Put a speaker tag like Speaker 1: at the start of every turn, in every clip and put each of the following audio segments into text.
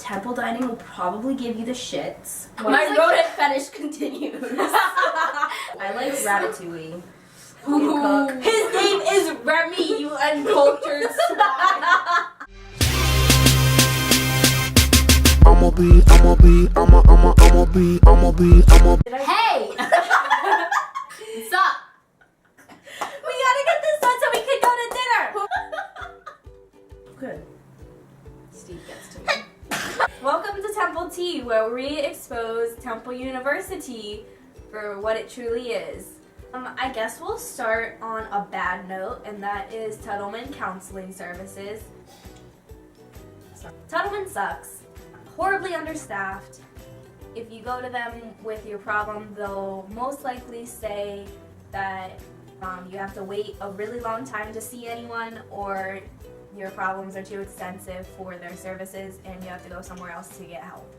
Speaker 1: Temple dining will probably give you the shits.
Speaker 2: My rodent fetish continues.
Speaker 1: I like ratatouille. Cook.
Speaker 2: His name is Remy, you uncultured swine. Hey! Stop! We gotta get this done so we can go to dinner!
Speaker 1: Good.
Speaker 2: Steve gets to me. Welcome to Temple Tea, where we expose Temple University for what it truly is. I guess we'll start on a bad note, and that is Tuttleman Counseling Services. Tuttleman sucks. Horribly understaffed. If you go to them with your problem, they'll most likely say that you have to wait a really long time to see anyone, or your problems are too extensive for their services and you have to go somewhere else to get help.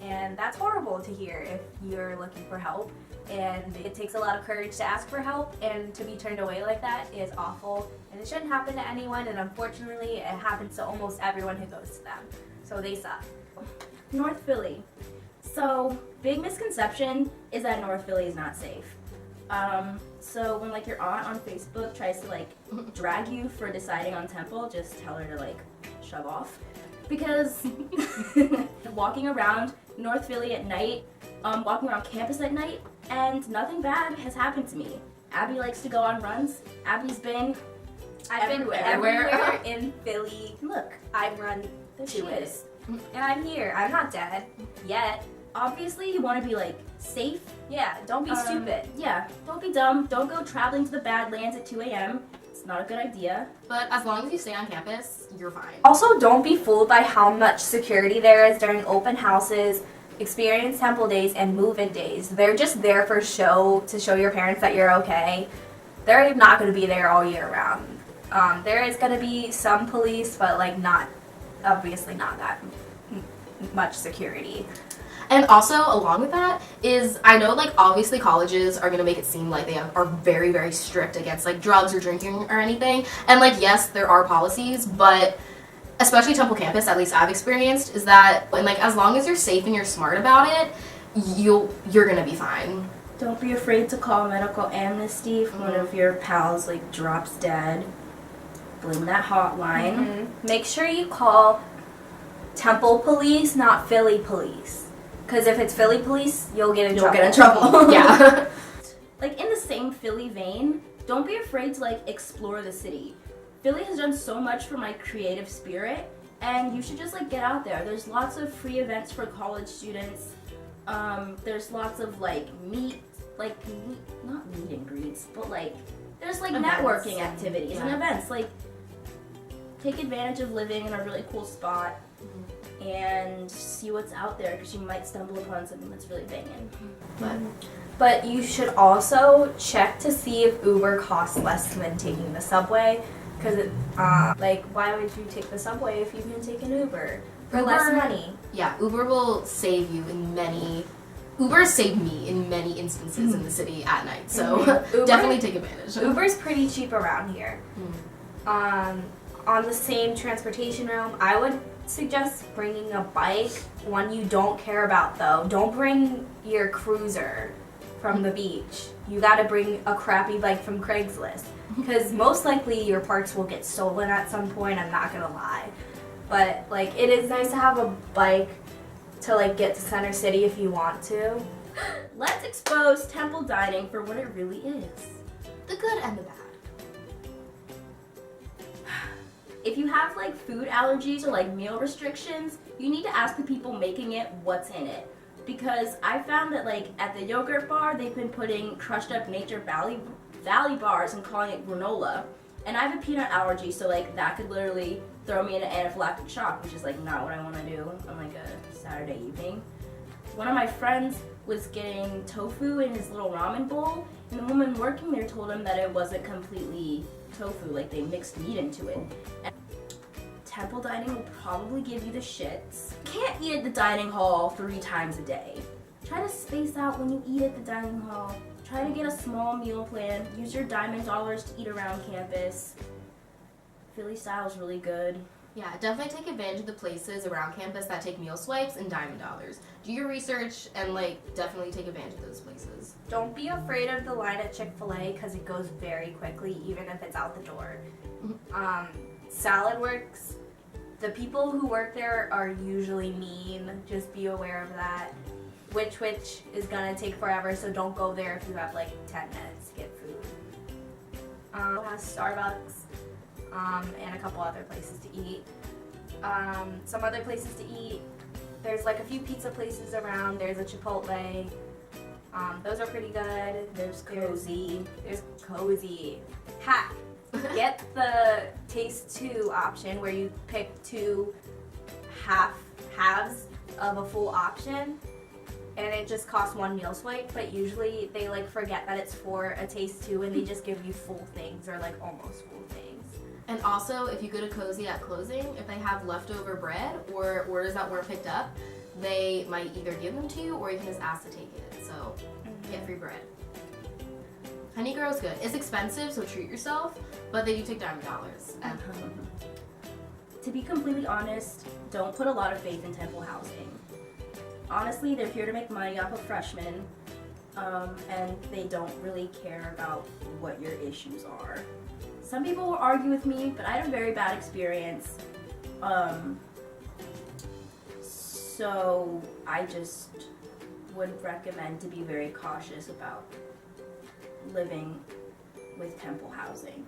Speaker 2: And that's horrible to hear if you're looking for help. And it takes a lot of courage to ask for help, and to be turned away like that is awful. And it shouldn't happen to anyone, and unfortunately it happens to almost everyone who goes to them. So they suck.
Speaker 1: North Philly. So, big misconception is that North Philly is not safe. So when like your aunt on Facebook tries to like drag you for deciding on Temple, just tell her to like shove off. Because walking around North Philly at night, walking around campus at night, and nothing bad has happened to me. Abby likes to go on runs. I've been everywhere
Speaker 2: in Philly.
Speaker 1: Look,
Speaker 2: I've run
Speaker 1: there
Speaker 2: to
Speaker 1: she
Speaker 2: it.
Speaker 1: is.
Speaker 2: And I'm here. I'm not dead yet.
Speaker 1: Obviously, you want to be like safe.
Speaker 2: Yeah, don't be stupid.
Speaker 1: Yeah, don't be dumb. Don't go traveling to the Badlands at 2 a.m. It's not a good idea.
Speaker 3: But as long as you stay on campus, you're fine.
Speaker 2: Also, don't be fooled by how much security there is during open houses, experience Temple days, and move-in days. They're just there for show, to show your parents that you're okay. They're not going to be there all year round. There is going to be some police, but like obviously not that much security.
Speaker 3: And also, along with that, is I know, like, obviously colleges are going to make it seem like they are very, very strict against, like, drugs or drinking or anything. And, like, yes, there are policies, but especially Temple campus, at least I've experienced, is that, and, like, as long as you're safe and you're smart about it, you're going to be fine.
Speaker 1: Don't be afraid to call medical amnesty if one of your pals, like, drops dead. Blame that hotline.
Speaker 2: Make sure you call Temple police, not Philly police. Because if it's Philly police, you'll get in trouble.
Speaker 3: Yeah.
Speaker 1: Like, in the same Philly vein, don't be afraid to, like, explore the city. Philly has done so much for my creative spirit, and you should just, like, get out there. There's lots of free events for college students. There's lots of, like, not meet and greets, but, like, there's, like,
Speaker 3: Events.
Speaker 1: networking activities and
Speaker 3: Yeah.
Speaker 1: events. Like, take advantage of living in a really cool spot and see what's out there, because you might stumble upon something that's really banging.
Speaker 2: But you should also check to see if Uber costs less than taking the subway. Because, like, why would you take the subway if you can take an Uber for less money?
Speaker 3: Yeah, Uber will save you in many... Uber saved me in many instances in the city at night, so definitely take advantage.
Speaker 2: Uber's pretty cheap around here. On the same transportation realm, I would suggest bringing a bike, one you don't care about though. Don't bring your cruiser from the beach. You gotta bring a crappy bike from Craigslist, because most likely your parts will get stolen at some point, I'm not gonna lie. But like, it is nice to have a bike to like get to Center City if you want to.
Speaker 1: Let's expose Temple dining for what it really is.
Speaker 3: The good and the bad.
Speaker 1: If you have like food allergies or like meal restrictions, you need to ask the people making it what's in it. Because I found that like at the yogurt bar, they've been putting crushed up Nature Valley bars and calling it granola. And I have a peanut allergy, so like that could literally throw me into anaphylactic shock, which is like not what I want to do on like a Saturday evening. One of my friends was getting tofu in his little ramen bowl, and the woman working there told him that it wasn't completely tofu, like they mixed meat into it. And Temple dining will probably give you the shits. You can't eat at the dining hall 3 times a day. Try to space out when you eat at the dining hall. Try to get a small meal plan. Use your diamond dollars to eat around campus. Philly style is really good.
Speaker 3: Yeah, definitely take advantage of the places around campus that take meal swipes and diamond dollars. Do your research and definitely take advantage of those places.
Speaker 2: Don't be afraid of the line at Chick-fil-A because it goes very quickly, even if it's out the door. Salad Works, the people who work there are usually mean. Just be aware of that. Which is gonna take forever, so don't go there if you have 10 minutes to get food. It has Starbucks and a couple other places to eat. Some other places to eat, there's a few pizza places around. There's a Chipotle. Those are pretty good.
Speaker 1: There's Cozy.
Speaker 2: There's Cozy. Hack. Get the Taste 2 option where you pick 2 halves of a full option, and it just costs 1 meal swipe, but usually they forget that it's for a Taste 2 and they just give you full things or almost full things.
Speaker 3: And also, if you go to Cozy at closing, if they have leftover bread or orders that weren't picked up, they might either give them to you or you can just ask to take it. So, get free bread. Honey Girl's good. It's expensive, so treat yourself, but they do take diamond dollars.
Speaker 1: To be completely honest, don't put a lot of faith in Temple Housing. Honestly, they're here to make money off of freshmen, and they don't really care about what your issues are. Some people will argue with me, but I had a very bad experience. So I just would recommend to be very cautious about living with Temple Housing.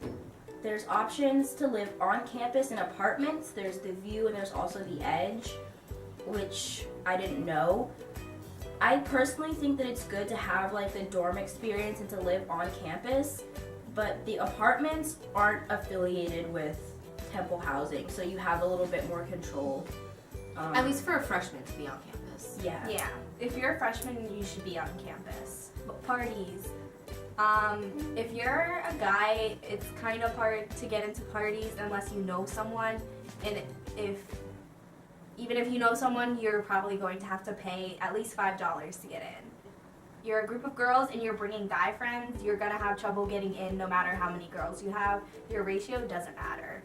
Speaker 1: There's options to live on campus in apartments. There's the View and there's also the Edge, which I didn't know. I personally think that it's good to have the dorm experience and to live on campus, but the apartments aren't affiliated with Temple Housing, so you have a little bit more control.
Speaker 3: At least for a freshman to be on campus.
Speaker 1: Yeah.
Speaker 2: If you're a freshman, you should be on campus. But parties. If you're a guy, it's kind of hard to get into parties unless you know someone, and even if you know someone, you're probably going to have to pay at least $5 to get in. You're a group of girls and you're bringing guy friends, you're gonna have trouble getting in no matter how many girls you have. Your ratio doesn't matter.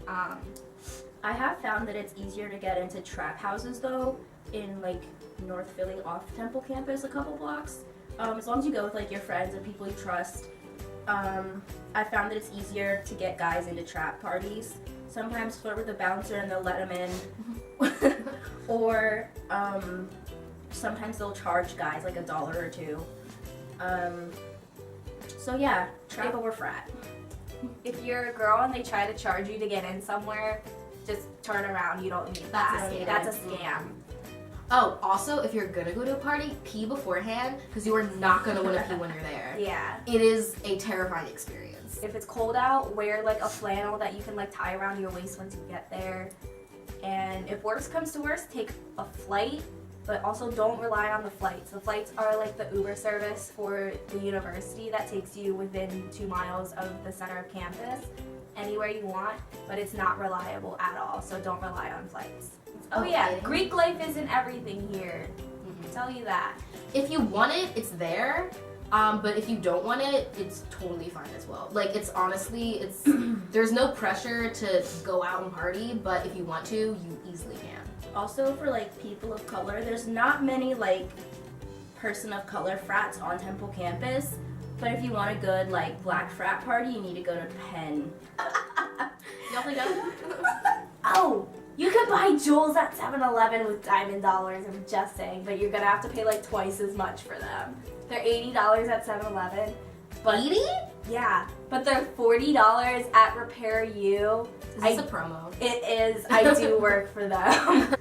Speaker 1: I have found that it's easier to get into trap houses though in North Philly off Temple campus a couple blocks. As long as you go with your friends and people you trust. I found that it's easier to get guys into trap parties. Sometimes flirt with a bouncer and they'll let them in. Or sometimes they'll charge guys $1 or $2. So yeah, trap over frat.
Speaker 2: If you're a girl and they try to charge you to get in somewhere, just turn around. You don't need that. That's a scam.
Speaker 3: Oh, also, if you're gonna go to a party, pee beforehand, because you are not gonna want to pee when you're there.
Speaker 2: Yeah.
Speaker 3: It is a terrifying experience.
Speaker 2: If it's cold out, wear a flannel that you can tie around your waist once you get there. And if worst comes to worst, take a flight, but also don't rely on the flights. The flights are the Uber service for the university that takes you within 2 miles of the center of campus, anywhere you want, but it's not reliable at all, so don't rely on flights. Oh yeah, Greek life isn't everything here. I'll tell you that.
Speaker 3: If you want it, it's there. But if you don't want it, it's totally fine as well. It's honestly, there's no pressure to go out and party, but if you want to, you easily can.
Speaker 1: Also for people of color, there's not many person of color frats on Temple campus, but if you want a good black frat party, you need to go to Penn.
Speaker 3: Y'all think of
Speaker 2: Oh! You could buy Juuls at 7-Eleven with diamond dollars, I'm just saying, but you're gonna have to pay twice as much for them. They're $80 at 7-Eleven. But
Speaker 3: 80?
Speaker 2: Yeah, but they're $40 at Repair You.
Speaker 3: Is this a promo?
Speaker 2: It is. I do work for them.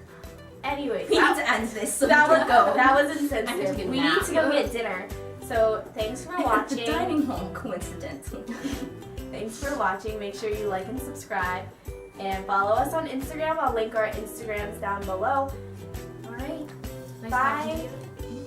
Speaker 2: Anyway,
Speaker 1: We need to end this so
Speaker 2: that
Speaker 1: we
Speaker 2: was
Speaker 1: can go.
Speaker 2: That was
Speaker 3: I need to
Speaker 2: insensitive.
Speaker 3: get a
Speaker 2: We
Speaker 3: nap.
Speaker 2: need to go get dinner. So thanks for
Speaker 1: At the
Speaker 2: watching.
Speaker 1: dining hall, coincidentally.
Speaker 2: Thanks for watching. Make sure you like and subscribe. And follow us on Instagram. I'll link our Instagrams down below. Alright.
Speaker 3: Nice
Speaker 2: Bye.
Speaker 3: talking to you.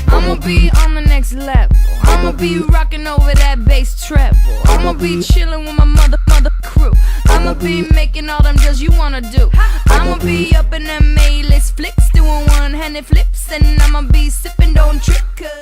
Speaker 4: I'ma be on the next level. I'ma be rocking over that bass treble. I'ma be chilling with my mother crew. I'ma be making all them deals you wanna do. I'ma be up in them A-list flicks, doing one-handed when it flips, and I'ma be sipping, don't trip. 'Cause